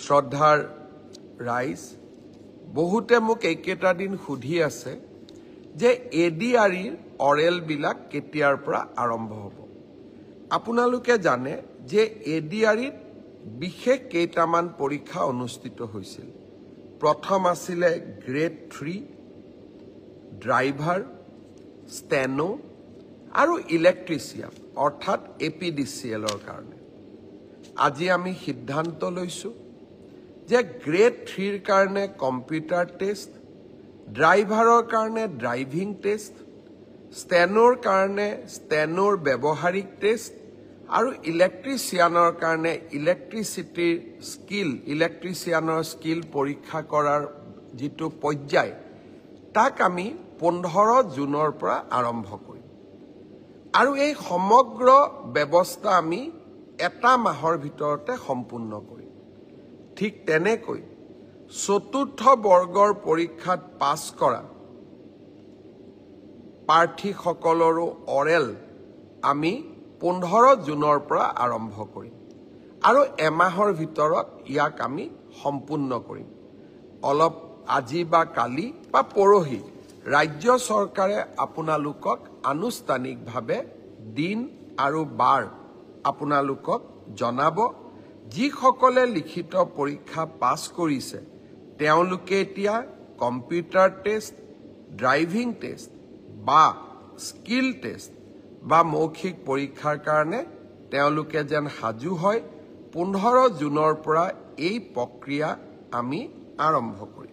শ্ৰদ্ধাৰ ৰাইজ বহুতে মোক এইকেইটা দিন সুধি আছে যে এডিআৰইৰ অৰেল বিলাক কেতিয়াৰ পৰা আৰম্ভ হ'ব। আপোনালোকে জানে যে এডিআৰইত বিশেষ কেইটামান পৰীক্ষা অনুষ্ঠিত হৈছিল। প্ৰথম আছিলে গ্ৰেড 3 ড্ৰাইভাৰ, ষ্টেনো আৰু ইলেক্ট্ৰিচিয়ান অৰ্থাৎ এপিডিচিএলৰ কাৰণে। আজি আমি সিদ্ধান্ত লৈছো যে গ্ৰেড 3ৰ কাৰণে কম্পিউটাৰ টেষ্ট, ড্ৰাইভাৰৰ কাৰণে ড্ৰাইভিং টেষ্ট, ষ্টেনোৰ কাৰণে ষ্টেনোৰ ব্যৱহাৰিক টেষ্ট আৰু ইলেক্ট্ৰিচিয়ানৰ কাৰণে ইলেক্ট্ৰিচিয়ানৰ স্কিল পৰীক্ষা কৰাৰ যিটো পৰ্যায় তাক আমি 15 জুনৰ পৰা আৰম্ভ কৰিম। আৰু এই সমগ্ৰ ব্যৱস্থা আমি এটা মাহৰ ভিতৰতে সম্পূৰ্ণ কৰিম। ঠিক তেনেকৈ চতুৰ্থ বৰ্গৰ পৰীক্ষাত পাছ কৰা প্ৰাৰ্থীসকলৰো অৰেল আমি 15 জুনৰ পৰা আৰম্ভ কৰিম আৰু এমাহৰ ভিতৰত ইয়াক আমি সম্পূৰ্ণ কৰিম। অলপ আজি বা কালি বা পৰহি ৰাজ্য চৰকাৰে আপোনালোকক আনুষ্ঠানিকভাৱে দিন আৰু বাৰ আপোনালোকক জনাব। যিসকলে লিখিত পৰীক্ষা পাছ কৰিছে তেওঁলোকে এতিয়া কম্পিউটাৰ টেষ্ট, ড্ৰাইভিং টেষ্ট বা স্কিল টেষ্ট বা মৌখিক পৰীক্ষাৰ কাৰণে তেওঁলোকে যেন সাজু হয়। 15 জুনৰ পৰা এই প্ৰক্ৰিয়া আমি আৰম্ভ কৰিম।